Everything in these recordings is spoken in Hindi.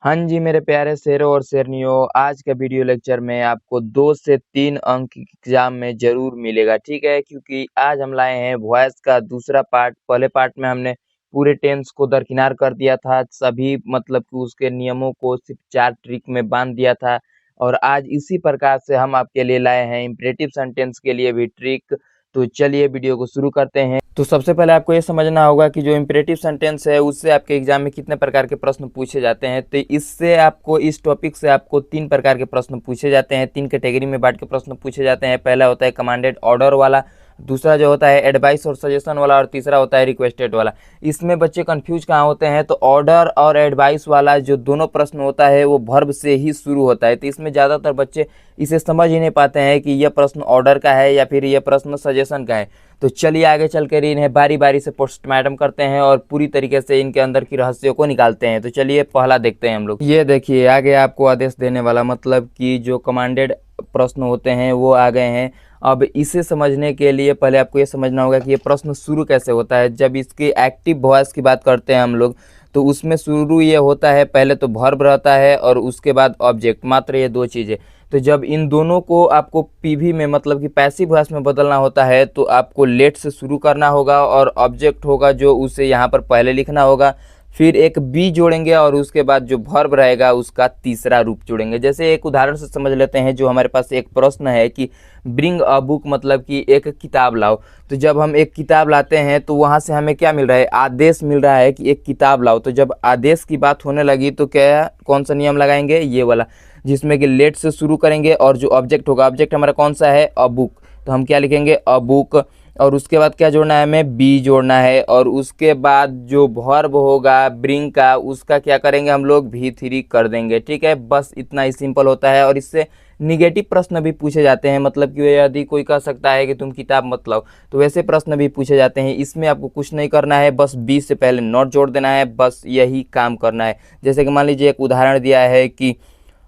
हाँ जी, मेरे प्यारे शेरों और शेरनियों, आज का वीडियो लेक्चर में आपको 2 से 3 अंक एग्ज़ाम में ज़रूर मिलेगा, ठीक है? क्योंकि आज हम लाए हैं वॉइस का दूसरा पार्ट। पहले पार्ट में हमने पूरे टेंस को दरकिनार कर दिया था, सभी मतलब कि उसके नियमों को सिर्फ़ 4 ट्रिक में बाँध दिया था और आज इसी प्रकार से हम आपके लिए लाए हैं इम्परेटिव सेंटेंस के लिए भी ट्रिक। तो चलिए वीडियो को शुरू करते हैं। तो सबसे पहले आपको ये समझना होगा कि जो इम्परेटिव सेंटेंस है उससे आपके एग्जाम में कितने प्रकार के प्रश्न पूछे जाते हैं। तो इससे आपको इस टॉपिक से आपको 3 प्रकार के प्रश्न पूछे जाते हैं, 3 कैटेगरी में बांट के प्रश्न पूछे जाते हैं। पहला होता है कमांडेड ऑर्डर वाला, दूसरा जो होता है एडवाइस और सजेशन वाला और तीसरा होता है रिक्वेस्टेड वाला। इसमें बच्चे कंफ्यूज कहाँ होते हैं, तो ऑर्डर और एडवाइस वाला जो दोनों प्रश्न होता है वो वर्ब से ही शुरू होता है। तो इसमें ज़्यादातर बच्चे इसे समझ ही नहीं पाते हैं कि यह प्रश्न ऑर्डर का है या फिर यह प्रश्न सजेशन का है। तो चलिए आगे चलकर इन्हें बारी बारी से पोस्टमार्टम करते हैं और पूरी तरीके से इनके अंदर की रहस्यों को निकालते हैं। तो चलिए पहला देखते हैं हम लोग। ये देखिए आगे आपको आदेश देने वाला, मतलब कि जो कमांडेड प्रश्न होते हैं वो आ गए हैं। अब इसे समझने के लिए पहले आपको ये समझना होगा कि ये प्रश्न शुरू कैसे होता है। जब इसकी एक्टिव वॉइस की बात करते हैं हम लोग, तो उसमें शुरू ये होता है, पहले तो वर्ब रहता है और उसके बाद ऑब्जेक्ट, मात्र ये दो चीज़ें। तो जब इन दोनों को आपको पीवी में मतलब कि पैसिव वॉइस में बदलना होता है तो आपको लेट से शुरू करना होगा और ऑब्जेक्ट होगा जो उसे यहाँ पर पहले लिखना होगा, फिर एक बी जोड़ेंगे और उसके बाद जो वर्ब रहेगा उसका तीसरा रूप जोड़ेंगे। जैसे एक उदाहरण से समझ लेते हैं। जो हमारे पास एक प्रश्न है कि ब्रिंग अ बुक, मतलब कि एक किताब लाओ। तो जब हम एक किताब लाते हैं तो वहाँ से हमें क्या मिल रहा है, आदेश मिल रहा है कि एक किताब लाओ। तो जब आदेश की बात होने लगी तो क्या कौन सा नियम लगाएंगे, ये वाला, जिसमें कि लेट से शुरू करेंगे और जो ऑब्जेक्ट होगा, ऑब्जेक्ट हमारा कौन सा है, अ बुक, तो हम क्या लिखेंगे, अ बुक। और उसके बाद क्या जोड़ना है, हमें बी जोड़ना है और उसके बाद जो वर्ब होगा ब्रिंग का, उसका क्या करेंगे हम लोग, V3 कर देंगे। ठीक है, बस इतना ही सिंपल होता है। और इससे निगेटिव प्रश्न भी पूछे जाते हैं, मतलब कि यदि कोई कह सकता है कि तुम किताब मत लाओ, तो वैसे प्रश्न भी पूछे जाते हैं। इसमें आपको कुछ नहीं करना है, बस बी से पहले नॉट जोड़ देना है, बस यही काम करना है। जैसे कि मान लीजिए एक उदाहरण दिया है कि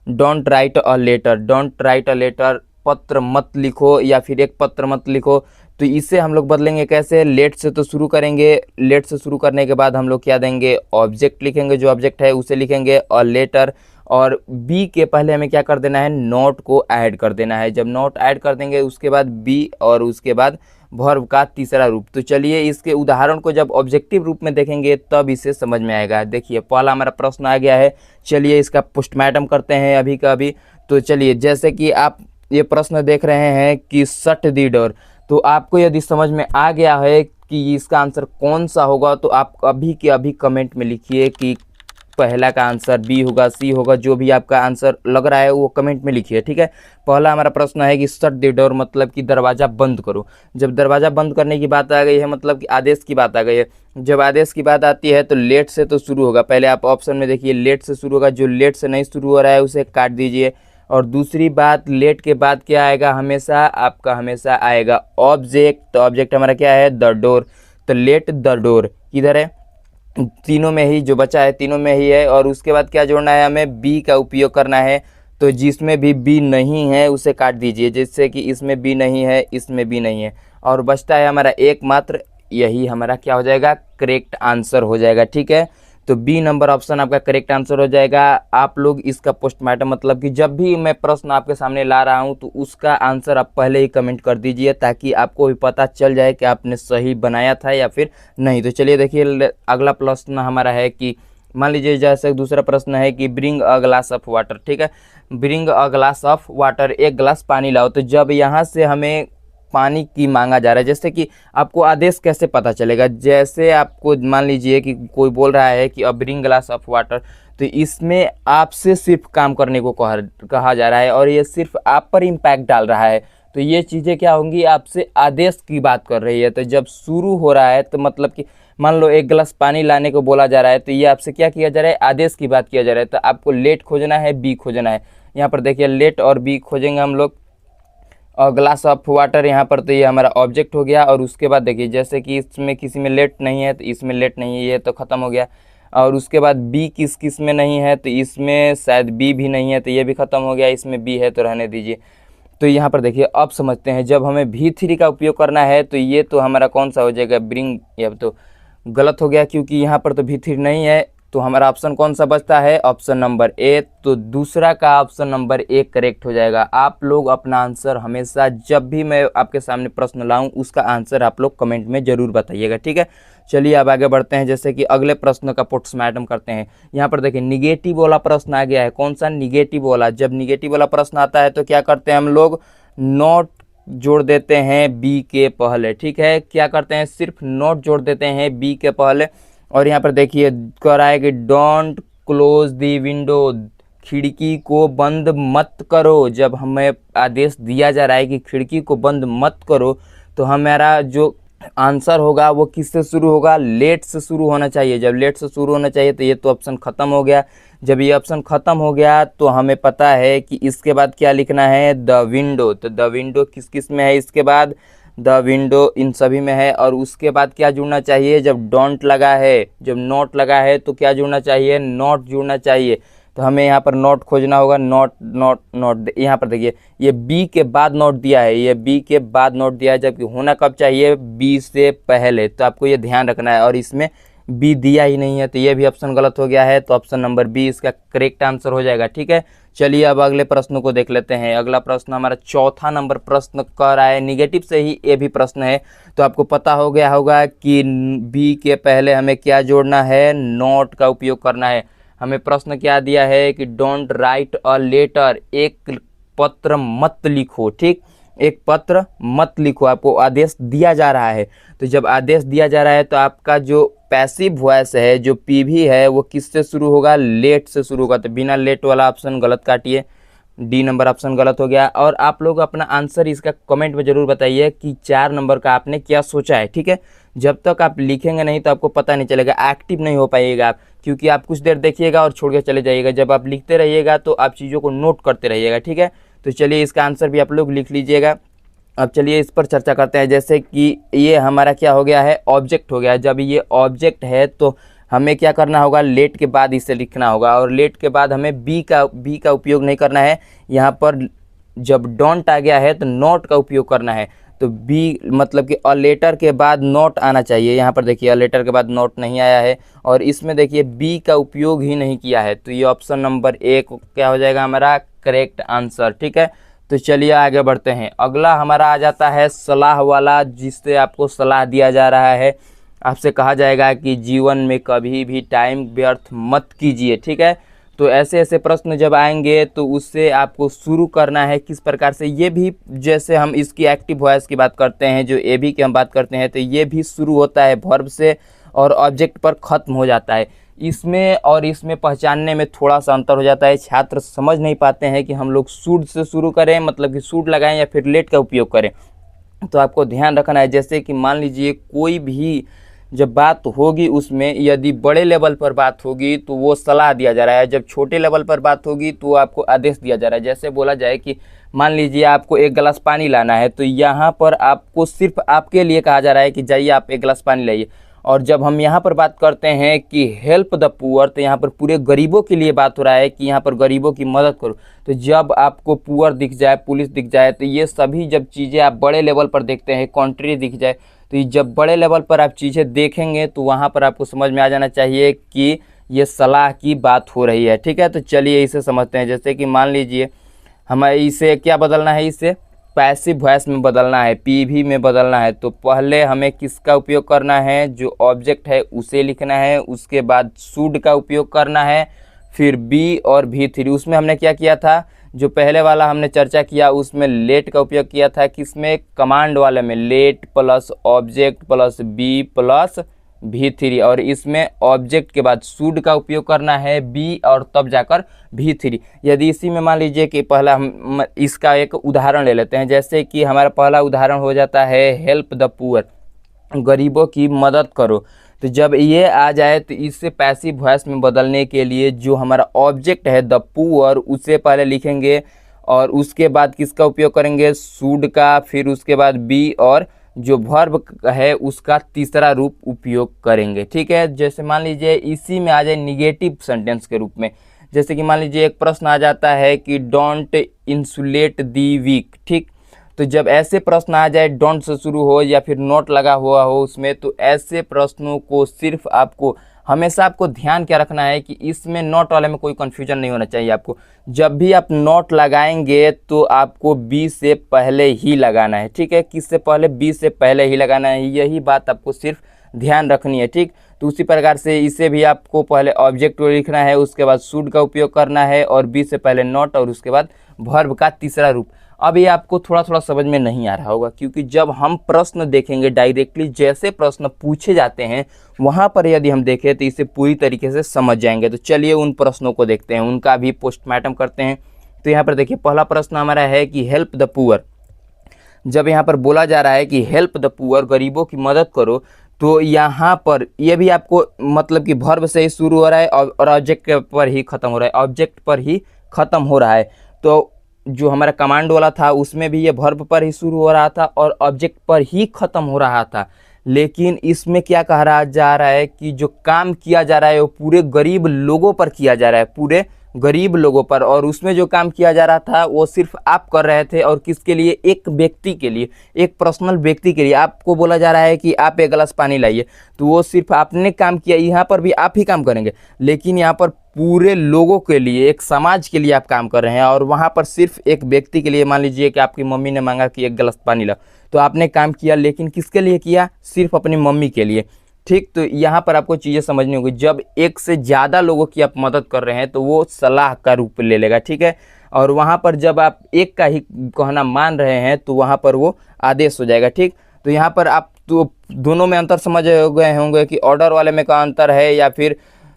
don't write a letter, don't write a letter, पत्र मत लिखो या फिर एक पत्र मत लिखो। तो इसे हम लोग बदलेंगे कैसे, लेट से तो शुरू करेंगे, लेट से शुरू करने के बाद हम लोग क्या देंगे, ऑब्जेक्ट लिखेंगे, जो ऑब्जेक्ट है उसे लिखेंगे अ लेटर, और बी के पहले हमें क्या कर देना है, नोट को ऐड कर देना है। जब नोट ऐड कर देंगे उसके बाद बी और उसके बाद वर्ब का तीसरा रूप। तो चलिए इसके उदाहरण को जब ऑब्जेक्टिव रूप में देखेंगे तब इसे समझ में आएगा। देखिए पहला हमारा प्रश्न आ गया है, चलिए इसका पोस्टमार्टम करते हैं अभी का अभी। तो चलिए, जैसे कि आप ये प्रश्न देख रहे हैं कि शट दी डोर, तो आपको यदि समझ में आ गया है कि इसका आंसर कौन सा होगा तो आप अभी के अभी कमेंट में लिखिए कि पहला का आंसर बी होगा, सी होगा, जो भी आपका आंसर लग रहा है वो कमेंट में लिखिए। ठीक है, पहला हमारा प्रश्न है कि शट द डोर, मतलब कि दरवाज़ा बंद करो। जब दरवाज़ा बंद करने की बात आ गई है, मतलब कि आदेश की बात आ गई है, जब आदेश की बात आती है तो लेट से तो शुरू होगा। पहले आप ऑप्शन में देखिए, लेट से शुरू होगा, जो लेट से नहीं शुरू हो रहा है उसे काट दीजिए। और दूसरी बात, लेट के बाद क्या आएगा, हमेशा आपका हमेशा आएगा ऑब्जेक्ट। तो ऑब्जेक्ट हमारा क्या है, द डोर। तो लेट द डोर किधर है, तीनों में ही जो बचा है तीनों में ही है। और उसके बाद क्या जोड़ना है, हमें बी का उपयोग करना है। तो जिसमें भी बी नहीं है उसे काट दीजिए, जिससे कि इसमें बी नहीं है, इसमें बी नहीं है, और बचता है हमारा एकमात्र, यही हमारा क्या हो जाएगा, करेक्ट आंसर हो जाएगा। ठीक है, तो बी नंबर ऑप्शन आपका करेक्ट आंसर हो जाएगा। आप लोग इसका पोस्टमार्टम, मतलब कि जब भी मैं प्रश्न आपके सामने ला रहा हूं तो उसका आंसर आप पहले ही कमेंट कर दीजिए, ताकि आपको भी पता चल जाए कि आपने सही बनाया था या फिर नहीं। तो चलिए देखिए अगला प्रश्न हमारा है कि मान लीजिए, जैसे दूसरा प्रश्न है कि bring a glass of water. ठीक है, bring a glass of water, एक गिलास पानी लाओ। तो जब यहाँ से हमें पानी की मांगा जा रहा है, जैसे कि आपको आदेश कैसे पता चलेगा, जैसे आपको मान लीजिए कि कोई बोल रहा है कि अ ब्रिंग ग्लास ऑफ वाटर, तो इसमें आपसे सिर्फ काम करने को कहा जा रहा है और ये सिर्फ आप पर इम्पैक्ट डाल रहा है। तो ये चीज़ें क्या होंगी, आपसे आदेश की बात कर रही है। तो जब शुरू हो रहा है तो मतलब कि मान लो एक गिलास पानी लाने को बोला जा रहा है, तो ये आपसे क्या किया जा रहा है, आदेश की बात किया जा रहा है। तो आपको लेट खोजना है, बी खोजना है। यहाँ पर देखिए लेट और बी खोजेंगे हम लोग, और ग्लास ऑफ वाटर यहाँ पर, तो ये हमारा ऑब्जेक्ट हो गया। और उसके बाद देखिए, जैसे कि इसमें किसी में लेट नहीं है तो इसमें लेट नहीं है, ये तो ख़त्म हो गया। और उसके बाद बी किस किस में नहीं है, तो इसमें शायद बी भी नहीं है, तो ये भी ख़त्म हो गया। इसमें बी है तो रहने दीजिए। तो यहाँ पर देखिए अब समझते हैं, जब हमें V3 का उपयोग करना है तो ये तो हमारा कौन सा हो जाएगा, ब्रिंग। ये तो गलत हो गया क्योंकि यहाँ पर तो V3 नहीं है, तो हमारा ऑप्शन कौन सा बचता है, ऑप्शन नंबर ए। तो दूसरा का ऑप्शन नंबर ए करेक्ट हो जाएगा। आप लोग अपना आंसर हमेशा जब भी मैं आपके सामने प्रश्न लाऊं उसका आंसर आप लोग कमेंट में जरूर बताइएगा, ठीक है। चलिए अब आगे बढ़ते हैं, जैसे कि अगले प्रश्न का पोस्टमार्टम करते हैं। यहाँ पर देखिए निगेटिव वाला प्रश्न आ गया है। कौन सा, निगेटिव वाला। जब निगेटिव वाला प्रश्न आता है तो क्या करते हैं हम लोग, नॉट जोड़ देते हैं बी के पहले, ठीक है। क्या करते हैं, सिर्फ नॉट जोड़ देते हैं बी के पहले। और यहाँ पर देखिए कह रहा है कि डोंट क्लोज द विंडो, खिड़की को बंद मत करो। जब हमें आदेश दिया जा रहा है कि खिड़की को बंद मत करो, तो हमारा जो आंसर होगा वो किससे शुरू होगा, लेट से शुरू होना चाहिए। जब लेट से शुरू होना चाहिए तो ये तो ऑप्शन खत्म हो गया। जब ये ऑप्शन खत्म हो गया तो हमें पता है कि इसके बाद क्या लिखना है, द विंडो। तो द विंडो किस किस में है, इसके बाद द विंडो इन सभी में है। और उसके बाद क्या जुड़ना चाहिए, जब डोंट लगा है, जब नॉट लगा है तो क्या जुड़ना चाहिए, नॉट जुड़ना चाहिए। तो हमें यहाँ पर नॉट खोजना होगा, नॉट नॉट नॉट। यहाँ पर देखिए ये बी के बाद नॉट दिया है, ये बी के बाद नॉट दिया है, जबकि होना कब चाहिए, बी से पहले। तो आपको ये ध्यान रखना है। और इसमें बी दिया ही नहीं है, तो ये भी ऑप्शन गलत हो गया है। तो ऑप्शन नंबर बी इसका करेक्ट आंसर हो जाएगा, ठीक है। चलिए अब अगले प्रश्न को देख लेते हैं। अगला प्रश्न हमारा चौथा नंबर प्रश्न कह रहा है, निगेटिव से ही ये भी प्रश्न है। तो आपको पता हो गया होगा कि बी के पहले हमें क्या जोड़ना है, नॉट का उपयोग करना है। हमें प्रश्न क्या दिया है कि डोंट राइट अ लेटर, एक पत्र मत लिखो, ठीक। एक पत्र मत लिखो, आपको आदेश दिया जा रहा है। तो जब आदेश दिया जा रहा है तो आपका जो पैसिव वॉइस है, जो पीवी है, वो किससे शुरू होगा, लेट से शुरू होगा। तो बिना लेट वाला ऑप्शन गलत काटिए, डी नंबर ऑप्शन गलत हो गया। और आप लोग अपना आंसर इसका कमेंट में जरूर बताइए कि 4 नंबर का आपने क्या सोचा है, ठीक है। जब तक आप लिखेंगे नहीं तो आपको पता नहीं चलेगा, एक्टिव नहीं हो पाइएगा आप, क्योंकि आप कुछ देर देखिएगा और छोड़ के चले जाइएगा। जब आप लिखते रहिएगा तो आप चीज़ों को नोट करते रहिएगा, ठीक है। तो चलिए इसका आंसर भी आप लोग लिख लीजिएगा। अब चलिए इस पर चर्चा करते हैं। जैसे कि ये हमारा क्या हो गया है, ऑब्जेक्ट हो गया। जब ये ऑब्जेक्ट है तो हमें क्या करना होगा, लेट के बाद इसे लिखना होगा। और लेट के बाद हमें बी का उपयोग नहीं करना है। यहाँ पर जब डोंट आ गया है तो नॉट का उपयोग करना है। तो बी मतलब कि अ लेटर के बाद नॉट आना चाहिए। यहाँ पर देखिए अ लेटर के बाद नॉट नहीं आया है, और इसमें देखिए बी का उपयोग ही नहीं किया है। तो ये ऑप्शन नंबर ए क्या हो जाएगा, हमारा करेक्ट आंसर, ठीक है। तो चलिए आगे बढ़ते हैं। अगला हमारा आ जाता है सलाह वाला, जिससे आपको सलाह दिया जा रहा है। आपसे कहा जाएगा कि जीवन में कभी भी टाइम व्यर्थ मत कीजिए, ठीक है। तो ऐसे ऐसे प्रश्न जब आएंगे तो उससे आपको शुरू करना है किस प्रकार से। ये भी जैसे हम इसकी एक्टिव वॉइस की बात करते हैं, जो ए बी की हम बात करते हैं, तो ये भी शुरू होता है वर्ब से और ऑब्जेक्ट पर ख़त्म हो जाता है। इसमें और इसमें पहचानने में थोड़ा सा अंतर हो जाता है। छात्र समझ नहीं पाते हैं कि हम लोग शुड से शुरू करें, मतलब कि शुड लगाएं, या फिर लेट का उपयोग करें। तो आपको ध्यान रखना है। जैसे कि मान लीजिए कोई भी जब बात होगी उसमें यदि बड़े लेवल पर बात होगी तो वो सलाह दिया जा रहा है, जब छोटे लेवल पर बात होगी तो आपको आदेश दिया जा रहा है। जैसे बोला जाए कि मान लीजिए आपको 1 गिलास पानी लाना है, तो यहाँ पर आपको सिर्फ आपके लिए कहा जा रहा है कि जाइए आप 1 गिलास पानी लाइए। और जब हम यहाँ पर बात करते हैं कि हेल्प द पुअर, तो यहाँ पर पूरे गरीबों के लिए बात हो रहा है कि यहाँ पर गरीबों की मदद करो। तो जब आपको पुअर दिख जाए, पुलिस दिख जाए, तो ये सभी जब चीज़ें आप बड़े लेवल पर देखते हैं, कंट्री दिख जाए, तो ये जब बड़े लेवल पर आप चीज़ें देखेंगे तो वहाँ पर आपको समझ में आ जाना चाहिए कि ये सलाह की बात हो रही है, ठीक है। तो चलिए इसे समझते हैं। जैसे कि मान लीजिए हमें इसे क्या बदलना है, इसे पैसिव वॉइस में बदलना है, पीवी में बदलना है। तो पहले हमें किसका उपयोग करना है, जो ऑब्जेक्ट है उसे लिखना है। उसके बाद शुड का उपयोग करना है, फिर बी और V3। उसमें हमने क्या किया था, जो पहले वाला हमने चर्चा किया उसमें लेट का उपयोग किया था। किसमें, कमांड वाले में, let plus object plus be plus V3। और इसमें ऑब्जेक्ट के बाद शुड का उपयोग करना है, बी और तब जाकर V3। यदि इसी में मान लीजिए कि पहला हम इसका एक उदाहरण ले लेते हैं। जैसे कि हमारा पहला उदाहरण हो जाता है हेल्प द पुअर, गरीबों की मदद करो। तो जब ये आ जाए तो इससे पैसिव वॉइस में बदलने के लिए जो हमारा ऑब्जेक्ट है द पुअर, उसे पहले लिखेंगे और उसके बाद किसका उपयोग करेंगे, शुड का, फिर उसके बाद बी और जो वर्ब है उसका तीसरा रूप उपयोग करेंगे, ठीक है। जैसे मान लीजिए इसी में आ जाए निगेटिव सेंटेंस के रूप में। जैसे कि मान लीजिए एक प्रश्न आ जाता है कि डोंट इंसुलेट दी वीक, ठीक। तो जब ऐसे प्रश्न आ जाए, डोंट से शुरू हो या फिर नॉट लगा हुआ हो उसमें, तो ऐसे प्रश्नों को सिर्फ आपको हमेशा आपको ध्यान क्या रखना है कि इसमें नॉट वाले में कोई कन्फ्यूजन नहीं होना चाहिए। आपको जब भी आप नॉट लगाएंगे तो आपको बी से पहले ही लगाना है, ठीक है। किससे पहले? बी से पहले ही लगाना है, यही बात आपको सिर्फ ध्यान रखनी है, ठीक। तो उसी प्रकार से इसे भी आपको पहले ऑब्जेक्ट लिखना है, उसके बाद शुड का उपयोग करना है और बी से पहले नॉट और उसके बाद वर्ब का तीसरा रूप। अब ये आपको थोड़ा थोड़ा समझ में नहीं आ रहा होगा, क्योंकि जब हम प्रश्न देखेंगे डायरेक्टली जैसे प्रश्न पूछे जाते हैं वहाँ पर यदि हम देखें तो इसे पूरी तरीके से समझ जाएंगे। तो चलिए उन प्रश्नों को देखते हैं, उनका भी पोस्टमार्टम करते हैं। तो यहाँ पर देखिए पहला प्रश्न हमारा है कि हेल्प द पुअर। जब यहाँ पर बोला जा रहा है कि हेल्प द पुअर, गरीबों की मदद करो, तो यहाँ पर ये भी आपको मतलब कि वर्ब से ही शुरू हो रहा है और ऑब्जेक्ट पर ही खत्म हो रहा है, ऑब्जेक्ट पर ही खत्म हो रहा है। तो जो हमारा कमांड वाला था उसमें भी ये वर्ब पर ही शुरू हो रहा था और ऑब्जेक्ट पर ही खत्म हो रहा था। लेकिन इसमें क्या कहा जा रहा है कि जो काम किया जा रहा है वो पूरे गरीब लोगों पर किया जा रहा है, पूरे गरीब लोगों पर। और उसमें जो काम किया जा रहा था वो सिर्फ आप कर रहे थे, और किसके लिए? एक व्यक्ति के लिए, एक पर्सनल व्यक्ति के लिए। आपको बोला जा रहा है कि आप एक गिलास पानी लाइए, तो वो सिर्फ आपने काम किया, यहाँ पर भी आप ही काम करेंगे, लेकिन यहाँ पर पूरे लोगों के लिए, एक समाज के लिए आप काम कर रहे हैं। और वहाँ पर सिर्फ एक व्यक्ति के लिए, मान लीजिए कि आपकी मम्मी ने मांगा कि एक गिलास पानी ला, तो आपने काम किया, लेकिन किसके लिए किया? सिर्फ अपनी मम्मी के लिए, ठीक। तो यहाँ पर आपको चीज़ें समझनी होगी, जब एक से ज़्यादा लोगों की आप मदद कर रहे हैं तो वो सलाह का रूप ले लेगा, ठीक है। और वहाँ पर जब आप एक का ही कहना मान रहे हैं तो वहाँ पर वो आदेश हो जाएगा, ठीक। तो यहाँ पर आप तो दोनों में अंतर समझ गए होंगे कि ऑर्डर वाले में क्या अंतर है या फिर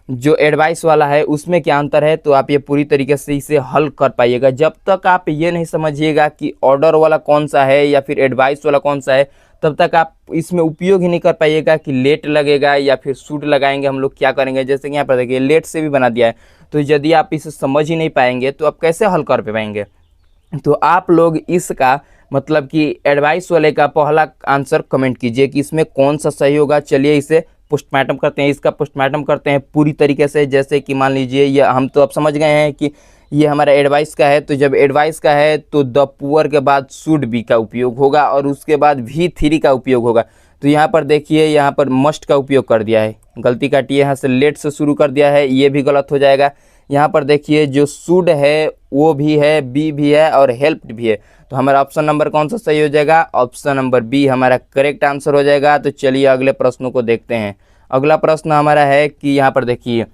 जो एडवाइस वाला है उसमें क्या अंतर है। तो आप ये पूरी तरीके से इसे हल कर पाइएगा। जब तक आप ये नहीं समझिएगा कि ऑर्डर वाला कौन सा है या फिर एडवाइस वाला कौन सा है, तब तक आप इसमें उपयोग ही नहीं कर पाइएगा कि लेट लगेगा या फिर शुड लगाएंगे। हम लोग क्या करेंगे, जैसे कि यहाँ पर देखिए लेट से भी बना दिया है, तो यदि आप इसे समझ ही नहीं पाएंगे तो आप कैसे हल कर पाएंगे। तो आप लोग इसका मतलब कि एडवाइस वाले का पहला आंसर कमेंट कीजिए कि इसमें कौन सा सही होगा। चलिए इसे पोस्टमार्टम करते हैं, इसका पोस्टमार्टम करते हैं पूरी तरीके से। जैसे कि मान लीजिए ये हम तो अब समझ गए हैं कि ये हमारा एडवाइस का है, तो जब एडवाइस का है तो द पुअर के बाद शुड बी का उपयोग होगा और उसके बाद V3 का उपयोग होगा। तो यहाँ पर देखिए यहाँ पर मस्ट का उपयोग कर दिया है, गलती काटिए, यहाँ से लेट से शुरू कर दिया है, ये भी गलत हो जाएगा। यहाँ पर देखिए जो शुड है वो भी है, बी भी है और हेल्प्ड भी है। तो हमारा ऑप्शन नंबर कौन सा सही हो जाएगा? ऑप्शन नंबर बी हमारा करेक्ट आंसर हो जाएगा। तो चलिए अगले प्रश्नों को देखते हैं। अगला प्रश्न हमारा है कि यहाँ पर देखिए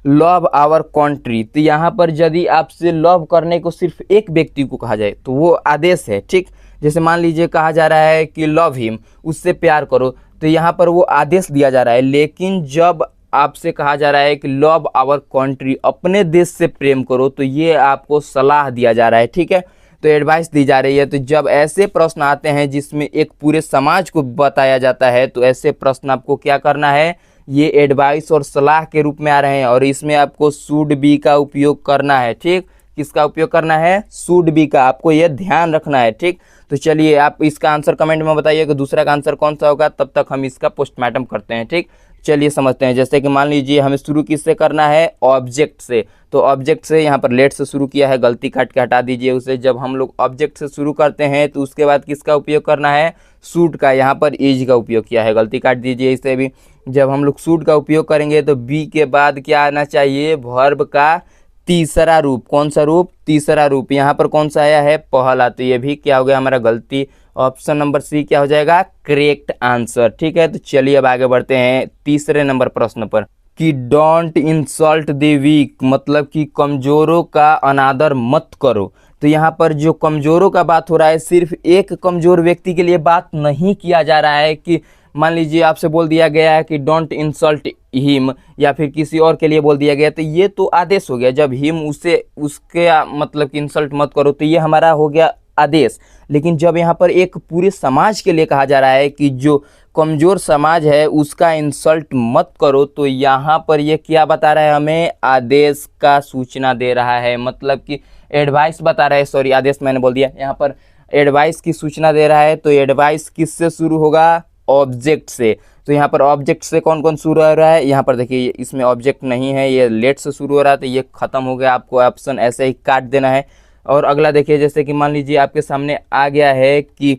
लव आवर कंट्री। तो यहाँ पर यदि आपसे लव करने को सिर्फ एक व्यक्ति को कहा जाए तो वो आदेश है, ठीक। जैसे मान लीजिए कहा जा रहा है कि लव हिम, उससे प्यार करो, तो यहाँ पर वो आदेश दिया जा रहा है। लेकिन जब आपसे कहा जा रहा है कि लव आवर कंट्री, अपने देश से प्रेम करो, तो ये आपको सलाह दिया जा रहा है, ठीक है। तो एडवाइस दी जा रही है। तो जब ऐसे प्रश्न आते हैं जिसमें एक पूरे समाज को बताया जाता है, तो ऐसे प्रश्न आपको क्या करना है? ये एडवाइस और सलाह के रूप में आ रहे हैं और इसमें आपको शुड बी का उपयोग करना है, ठीक। किसका उपयोग करना है? शुड बी का, आपको ये ध्यान रखना है, ठीक। तो चलिए आप इसका आंसर कमेंट में बताइए कि दूसरा का आंसर कौन सा होगा, तब तक हम इसका पोस्टमार्टम करते हैं, ठीक। चलिए समझते हैं। जैसे कि मान लीजिए हमें शुरू किससे करना है? ऑब्जेक्ट से। तो ऑब्जेक्ट से यहाँ पर लेट से शुरू किया है, गलती काट के हटा दीजिए उसे। जब हम लोग ऑब्जेक्ट से शुरू करते हैं तो उसके बाद किसका उपयोग करना है? शुड का। यहाँ पर इज का उपयोग किया है, गलती काट दीजिए इसे भी। जब हम लोग शुड का उपयोग करेंगे तो बी के बाद क्या आना चाहिए? वर्ब का तीसरा रूप। कौन सा रूप? तीसरा रूप। यहाँ पर कौन सा आया है? पहला। तो ये भी क्या हो गया हमारा? गलती। ऑप्शन नंबर सी क्या हो जाएगा? करेक्ट आंसर, ठीक है। तो चलिए अब आगे बढ़ते हैं तीसरे नंबर प्रश्न पर कि डोंट इंसल्ट द वीक, मतलब कि कमजोरों का अनादर मत करो। तो यहाँ पर जो कमजोरों का बात हो रहा है, सिर्फ एक कमजोर व्यक्ति के लिए बात नहीं किया जा रहा है कि मान लीजिए आपसे बोल दिया गया है कि डोंट इंसल्ट हिम या फिर किसी और के लिए बोल दिया गया, तो ये तो आदेश हो गया। जब हिम उसे उसके मतलब कि इंसल्ट मत करो, तो ये हमारा हो गया आदेश। लेकिन जब यहाँ पर एक पूरे समाज के लिए कहा जा रहा है कि जो कमज़ोर समाज है उसका इंसल्ट मत करो, तो यहाँ पर ये क्या बता रहा है? हमें आदेश का सूचना दे रहा है, मतलब कि एडवाइस बता रहा है। सॉरी, आदेश मैंने बोल दिया। यहाँ पर एडवाइस की सूचना दे रहा है। तो एडवाइस किससे शुरू होगा? ऑब्जेक्ट से। तो यहाँ पर ऑब्जेक्ट से कौन कौन शुरू हो रहा है? यहाँ पर देखिए इसमें ऑब्जेक्ट नहीं है, ये लेट से शुरू हो रहा है, तो ये खत्म हो गया। आपको ऑप्शन ऐसे ही काट देना है। और अगला देखिए, जैसे कि मान लीजिए आपके सामने आ गया है कि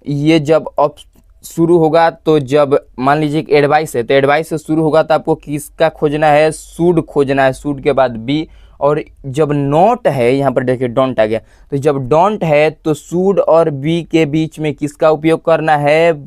ये जब शुरू होगा तो जब मान लीजिए कि एडवाइस है तो एडवाइस से शुरू होगा तो आपको किसका खोजना है, शुड खोजना है, शुड के बाद बी। और जब नॉट है, यहाँ पर देखिए डोंट आ गया, तो जब डोंट है तो शुड और बी के बीच में किसका उपयोग करना है,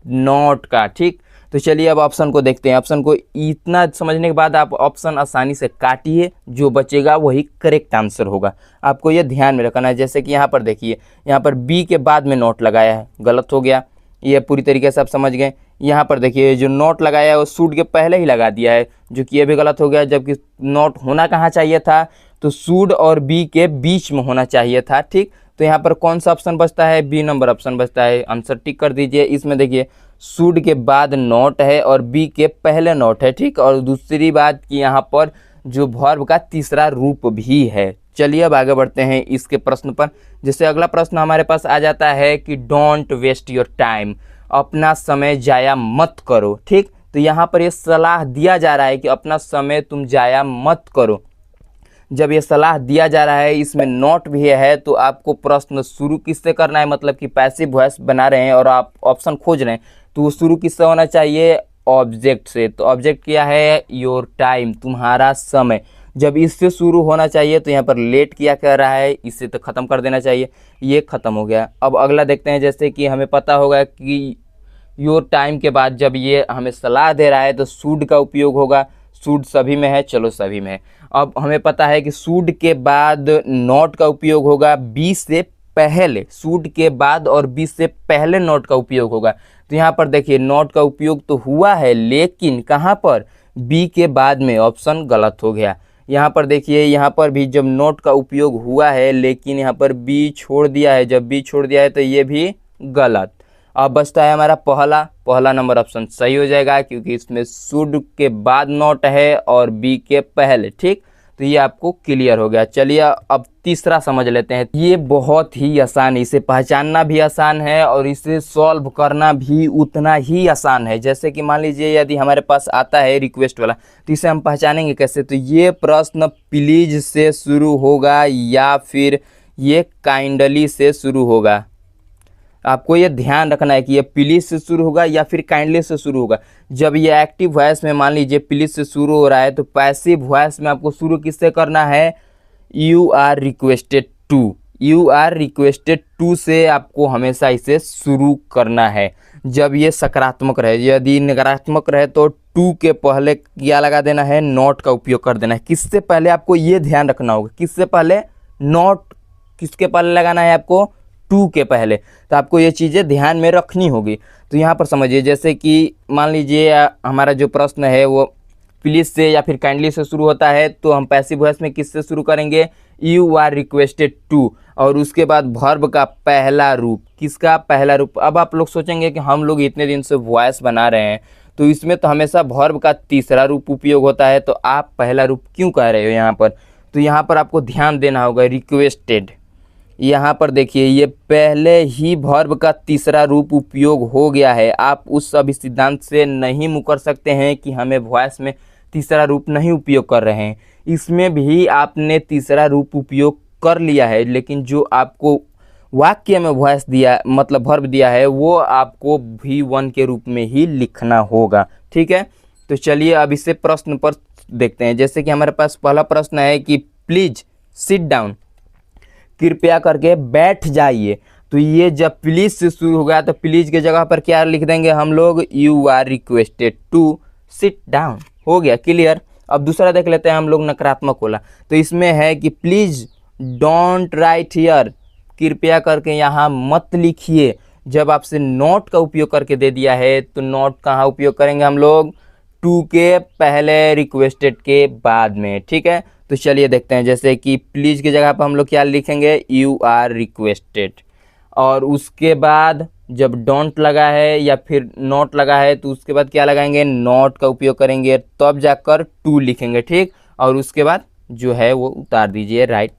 नॉट का। ठीक, तो चलिए अब ऑप्शन को देखते हैं। ऑप्शन को इतना समझने के बाद आप ऑप्शन आसानी से काटिए, जो बचेगा वही करेक्ट आंसर होगा। आपको ये ध्यान में रखना है। जैसे कि यहाँ पर देखिए, यहाँ पर बी के बाद में नॉट लगाया है, गलत हो गया, ये पूरी तरीके से आप समझ गए। यहाँ पर देखिए जो नॉट लगाया है वो शुड के पहले ही लगा दिया है, जो कि ये भी गलत हो गया, जबकि नॉट होना कहाँ चाहिए था, तो शुड और बी के बीच में होना चाहिए था। ठीक, तो यहाँ पर कौन सा ऑप्शन बचता है, बी नंबर ऑप्शन बचता है। आंसर टिक कर दीजिए। इसमें देखिए शुड के बाद नॉट है और बी के पहले नॉट है। ठीक, और दूसरी बात कि यहाँ पर जो वर्ब का तीसरा रूप भी है। चलिए अब आगे बढ़ते हैं इसके प्रश्न पर। जैसे अगला प्रश्न हमारे पास आ जाता है कि डोंट वेस्ट योर टाइम, अपना समय जाया मत करो। ठीक, तो यहाँ पर ये सलाह दिया जा रहा है कि अपना समय तुम जाया मत करो। जब ये सलाह दिया जा रहा है, इसमें नॉट भी है, तो आपको प्रश्न शुरू किससे करना है, मतलब कि पैसिव वॉइस बना रहे हैं और आप ऑप्शन खोज रहे हैं, तो वो शुरू किससे होना चाहिए, ऑब्जेक्ट से। तो ऑब्जेक्ट क्या है, योर टाइम, तुम्हारा समय। जब इससे शुरू होना चाहिए तो यहाँ पर लेट क्या कह रहा है, इससे तो ख़त्म कर देना चाहिए, ये ख़त्म हो गया। अब अगला देखते हैं। जैसे कि हमें पता होगा कि योर टाइम के बाद जब ये हमें सलाह दे रहा है तो शुड का उपयोग होगा। शुड सभी में है, चलो सभी में है। अब हमें पता है कि शुड के बाद नॉट का उपयोग होगा, बी से पहले, शुड के बाद और बी से पहले नॉट का उपयोग होगा। तो यहाँ पर देखिए नॉट का उपयोग तो हुआ है, लेकिन कहाँ पर, बी के बाद में। ऑप्शन गलत हो गया। यहाँ पर देखिए, यहाँ पर भी जब नॉट का उपयोग हुआ है, लेकिन यहाँ पर बी छोड़ दिया है। जब बी छोड़ दिया है तो ये भी गलत। अब बचता है हमारा पहला नंबर ऑप्शन सही हो जाएगा, क्योंकि इसमें शुड के बाद नॉट है और बी के पहले। ठीक, तो ये आपको क्लियर हो गया। चलिए अब तीसरा समझ लेते हैं। ये बहुत ही आसान है, इसे पहचानना भी आसान है और इसे सॉल्व करना भी उतना ही आसान है। जैसे कि मान लीजिए यदि हमारे पास आता है रिक्वेस्ट वाला, तो इसे हम पहचानेंगे कैसे, तो ये प्रश्न प्लीज से शुरू होगा या फिर ये काइंडली से शुरू होगा। आपको ये ध्यान रखना है कि ये प्लीज से शुरू होगा या फिर काइंडली से शुरू होगा। जब ये एक्टिव वॉइस में मान लीजिए प्लीज से शुरू हो रहा है, तो पैसिव वॉइस में आपको शुरू किससे करना है, you are requested to. You are requested to से आपको हमेशा इसे शुरू करना है। जब ये सकारात्मक रहे, यदि नकारात्मक रहे तो टू के पहले क्या लगा देना है, नॉट का उपयोग कर देना है। किससे पहले, आपको ये ध्यान रखना होगा, किससे पहले, नॉट किसके पहले लगाना है आपको, टू के पहले। तो आपको ये चीज़ें ध्यान में रखनी होगी। तो यहाँ पर समझिए, जैसे कि मान लीजिए हमारा जो प्रश्न है वो प्लीज से या फिर काइंडली से शुरू होता है, तो हम पैसिव वॉइस में किससे शुरू करेंगे, यू आर रिक्वेस्टेड टू, और उसके बाद वर्ब का पहला रूप, किसका पहला रूप। अब आप लोग सोचेंगे कि हम लोग इतने दिन से वॉइस बना रहे हैं तो इसमें तो हमेशा वर्ब का तीसरा रूप उपयोग होता है, तो आप पहला रूप क्यों कह रहे हो यहाँ पर। तो यहाँ पर आपको ध्यान देना होगा, रिक्वेस्टेड, यहाँ पर देखिए ये पहले ही वर्ब का तीसरा रूप उपयोग हो गया है। आप उस सभी सिद्धांत से नहीं मुकर सकते हैं कि हमें वॉइस में तीसरा रूप नहीं उपयोग कर रहे हैं। इसमें भी आपने तीसरा रूप उपयोग कर लिया है, लेकिन जो आपको वाक्य में वॉइस दिया, मतलब वर्ब दिया है, वो आपको V1 के रूप में ही लिखना होगा। ठीक है, तो चलिए अब इसे प्रश्न पर देखते हैं। जैसे कि हमारे पास पहला प्रश्न है कि प्लीज सिट डाउन, कृपया करके बैठ जाइए। तो ये जब प्लीज से शुरू हो गया तो प्लीज के जगह पर क्या लिख देंगे हम लोग, you are requested to sit down. हो गया क्लियर। अब दूसरा देख लेते हैं हम लोग, नकारात्मक वाला। तो इसमें है कि प्लीज डोंट राइट हियर, कृपया करके यहाँ मत लिखिए। जब आपसे नॉट का उपयोग करके दे दिया है तो नॉट कहाँ उपयोग करेंगे हम लोग, टू के पहले, रिक्वेस्टेड के बाद में। ठीक है, तो चलिए देखते हैं। जैसे कि प्लीज की जगह पर हम लोग क्या लिखेंगे, यू आर रिक्वेस्टेड, और उसके बाद जब डोंट लगा है या फिर नॉट लगा है तो उसके बाद क्या लगाएंगे, नॉट का उपयोग करेंगे, तब जाकर टू लिखेंगे। ठीक, और उसके बाद जो है वो उतार दीजिए, राइट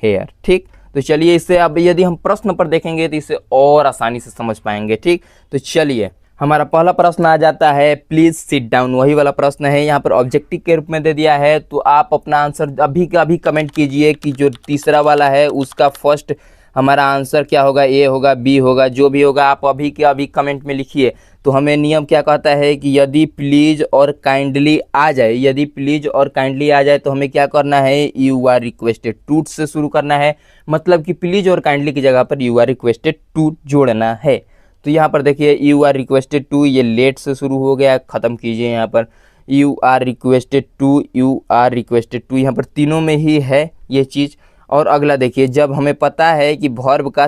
हेयर। ठीक, तो चलिए इसे अब यदि हम प्रश्न पर देखेंगे तो इसे और आसानी से समझ पाएंगे। ठीक, तो चलिए हमारा पहला प्रश्न आ जाता है, प्लीज सिट डाउन, वही वाला प्रश्न है। यहाँ पर ऑब्जेक्टिव के रूप में दे दिया है, तो आप अपना आंसर अभी का अभी कमेंट कीजिए कि जो तीसरा वाला है उसका फर्स्ट हमारा आंसर क्या होगा, ए होगा, बी होगा, जो भी होगा आप अभी के अभी कमेंट में लिखिए। तो हमें नियम क्या कहता है कि यदि प्लीज और काइंडली आ जाए, यदि प्लीज और काइंडली आ जाए तो हमें क्या करना है, यू आर रिक्वेस्टेड टू से शुरू करना है। मतलब कि प्लीज और काइंडली की जगह पर यू आर रिक्वेस्टेड टू जोड़ना है। तो यहाँ पर देखिए यू आर रिक्वेस्टेड टू, ये लेट से शुरू हो गया, ख़त्म कीजिए। यहाँ पर you are requested to, you are requested to, यहाँ पर तीनों में ही है ये चीज़। और अगला देखिए, जब हमें पता है कि वर्ब का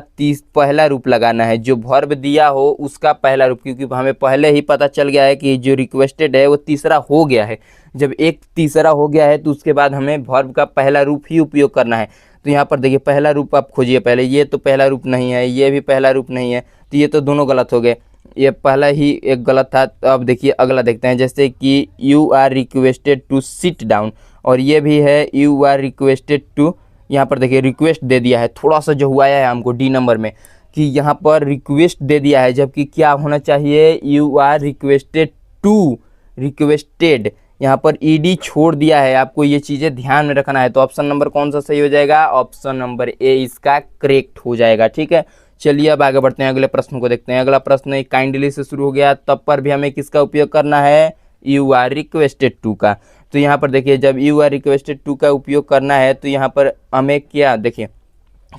पहला रूप लगाना है, जो वर्ब दिया हो उसका पहला रूप, क्योंकि हमें पहले ही पता चल गया है कि जो रिक्वेस्टेड है वो तीसरा हो गया है। जब एक तीसरा हो गया है तो उसके बाद हमें वर्ब का पहला रूप ही उपयोग करना है। तो यहाँ पर देखिए पहला रूप आप खोजिए पहले, ये तो पहला रूप नहीं है, ये भी पहला रूप नहीं है, तो ये तो दोनों गलत हो गए, ये पहला ही एक गलत था। तो अब देखिए अगला देखते हैं, जैसे कि you are requested to sit down, और ये भी है यू आर रिक्वेस्टेड टू, यहाँ पर देखिए रिक्वेस्ट दे दिया है, थोड़ा सा जो हुआ है हमको डी नंबर में कि यहाँ पर रिक्वेस्ट दे दिया है, जबकि क्या होना चाहिए, you are requested to, requested, यहाँ पर ईडी छोड़ दिया है। आपको ये चीज़ें ध्यान में रखना है। तो ऑप्शन नंबर कौन सा सही हो जाएगा, ऑप्शन नंबर ए इसका करेक्ट हो जाएगा। ठीक है, चलिए अब आगे बढ़ते हैं, अगले प्रश्न को देखते हैं। अगला प्रश्न काइंडली से शुरू हो गया, तब पर भी हमें किसका उपयोग करना है, यू आर रिक्वेस्टेड टू का। तो यहाँ पर देखिए जब यू आर रिक्वेस्टेड टू का उपयोग करना है तो यहाँ पर हमें क्या, देखिए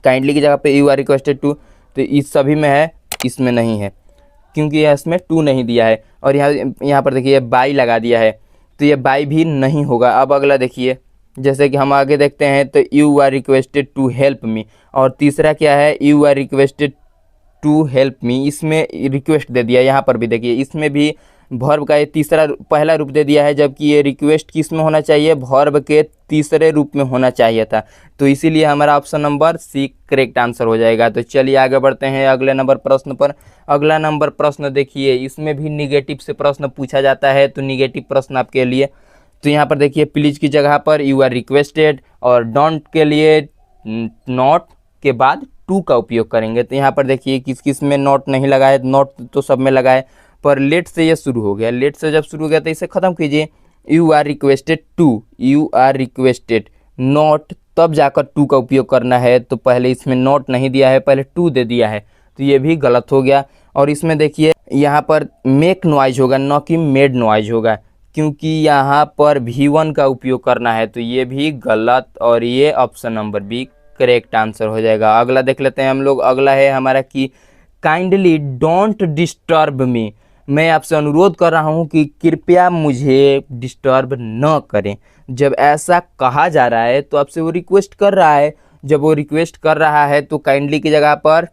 काइंडली की जगह पे यू आर रिक्वेस्टेड टू, तो इस सभी में है, इसमें नहीं है क्योंकि इसमें टू नहीं दिया है। और यहाँ पर देखिए बाई लगा दिया है, तो ये बाई भी नहीं होगा। अब अगला देखिए, जैसे कि हम आगे देखते हैं, तो you are requested to help me, और तीसरा क्या है, you are requested to help me, इसमें रिक्वेस्ट दे दिया। यहाँ पर भी देखिए इसमें भी वर्ब का ये तीसरा पहला रूप दे दिया है, जबकि ये रिक्वेस्ट किस में होना चाहिए, वर्ब के तीसरे रूप में होना चाहिए था। तो इसीलिए हमारा option number C correct answer हो जाएगा। तो चलिए आगे बढ़ते हैं अगले नंबर प्रश्न पर। अगला नंबर प्रश्न देखिए, इसमें भी निगेटिव से प्रश्न पूछा जाता है, तो निगेटिव प्रश्न आपके लिए। तो यहाँ पर देखिए प्लीज की जगह पर यू आर रिक्वेस्टेड, और डोंट के लिए नॉट के बाद टू का उपयोग करेंगे। तो यहाँ पर देखिए किस किस में नॉट नहीं लगा है, नॉट तो सब में लगा है, पर लेट से ये शुरू हो गया। लेट से जब शुरू हो गया तो इसे ख़त्म कीजिए, you are requested to, you are requested not, तब जाकर टू का उपयोग करना है। तो पहले इसमें नॉट नहीं दिया है, पहले टू दे दिया है, तो ये भी गलत हो गया। और इसमें देखिए यहाँ पर मेक नॉइज होगा, न कि मेड नॉइज होगा, क्योंकि यहाँ पर V1 का उपयोग करना है, तो ये भी गलत, और ये option number B correct answer हो जाएगा। अगला देख लेते हैं हम लोग। अगला है हमारा कि काइंडली डोंट डिस्टर्ब मी, मैं आपसे अनुरोध कर रहा हूँ कि कृपया मुझे डिस्टर्ब न करें। जब ऐसा कहा जा रहा है तो आपसे वो रिक्वेस्ट कर रहा है, जब वो रिक्वेस्ट कर रहा है तो काइंडली की जगह पर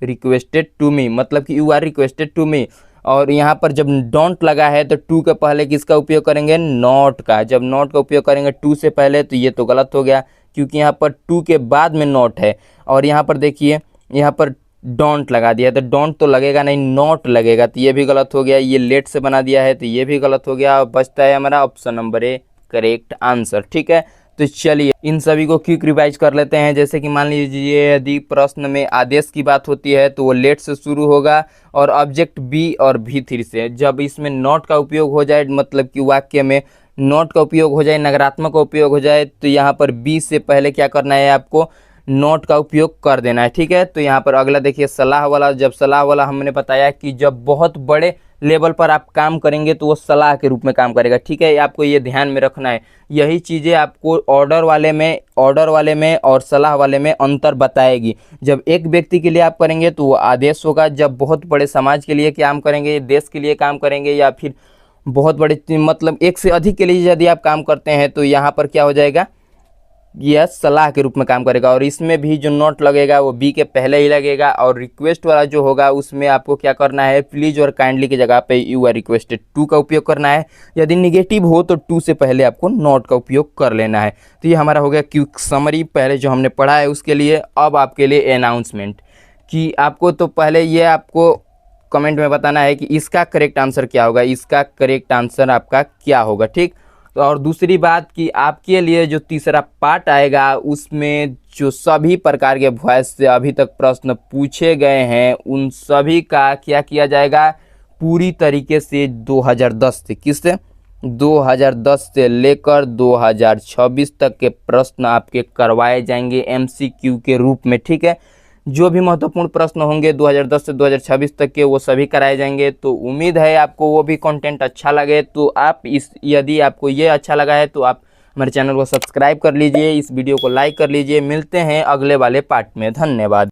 रिक्वेस्टेड टू मी, मतलब कि you are requested to me. और यहाँ पर जब डोंट लगा है तो टू के पहले किसका उपयोग करेंगे, नॉट का। जब नॉट का उपयोग करेंगे टू से पहले, तो ये तो गलत हो गया, क्योंकि यहाँ पर टू के बाद में नॉट है। और यहाँ पर देखिए यहाँ पर डोंट लगा दिया, तो डोंट तो लगेगा नहीं, नॉट लगेगा, तो ये भी गलत हो गया। ये लेट से बना दिया है, तो ये भी गलत हो गया। बचता है हमारा option number A correct answer. ठीक है, तो चलिए इन सभी को क्विक रिवाइज कर लेते हैं। जैसे कि मान लीजिए यदि प्रश्न में आदेश की बात होती है तो वो लेट से शुरू होगा, और ऑब्जेक्ट बी और V3 से। जब इसमें नॉट का उपयोग हो जाए, मतलब कि वाक्य में नॉट का उपयोग हो जाए, नकारात्मक का उपयोग हो जाए, तो यहाँ पर बी से पहले क्या करना है, आपको नोट का उपयोग कर देना है। ठीक है, तो यहाँ पर अगला देखिए सलाह वाला। जब सलाह वाला हमने बताया कि जब बहुत बड़े लेवल पर आप काम करेंगे तो वो सलाह के रूप में काम करेगा। ठीक है, आपको ये ध्यान में रखना है। यही चीज़ें आपको ऑर्डर वाले में और सलाह वाले में अंतर बताएगी। जब एक व्यक्ति के लिए आप करेंगे तो वो आदेश होगा, जब बहुत बड़े समाज के लिए काम करेंगे, देश के लिए काम करेंगे, या फिर बहुत बड़े मतलब एक से अधिक के लिए यदि आप काम करते हैं तो यहाँ पर क्या हो जाएगा, यह सलाह के रूप में काम करेगा। और इसमें भी जो नोट लगेगा वो बी के पहले ही लगेगा। और रिक्वेस्ट वाला जो होगा उसमें आपको क्या करना है, प्लीज और काइंडली की जगह पे यू आर रिक्वेस्टेड टू का उपयोग करना है। यदि निगेटिव हो तो टू से पहले आपको नोट का उपयोग कर लेना है। तो ये हमारा हो गया क्विक समरी, पहले जो हमने पढ़ा है उसके लिए। अब आपके लिए अनाउंसमेंट, कि आपको तो पहले ये आपको कमेंट में बताना है कि इसका करेक्ट आंसर क्या होगा, इसका करेक्ट आंसर आपका क्या होगा। ठीक, तो और दूसरी बात कि आपके लिए जो तीसरा पार्ट आएगा उसमें जो सभी प्रकार के वॉइस से अभी तक प्रश्न पूछे गए हैं उन सभी का क्या किया जाएगा, पूरी तरीके से 2010 से, किससे 2010 से लेकर 2026 तक के प्रश्न आपके करवाए जाएंगे MCQ के रूप में। ठीक है, जो भी महत्वपूर्ण प्रश्न होंगे 2010 से 2026 तक के वो सभी कराए जाएंगे। तो उम्मीद है आपको वो भी कंटेंट अच्छा लगे। तो आप यदि आपको ये अच्छा लगा है तो आप हमारे चैनल को सब्सक्राइब कर लीजिए, इस वीडियो को लाइक कर लीजिए। मिलते हैं अगले वाले पार्ट में। धन्यवाद।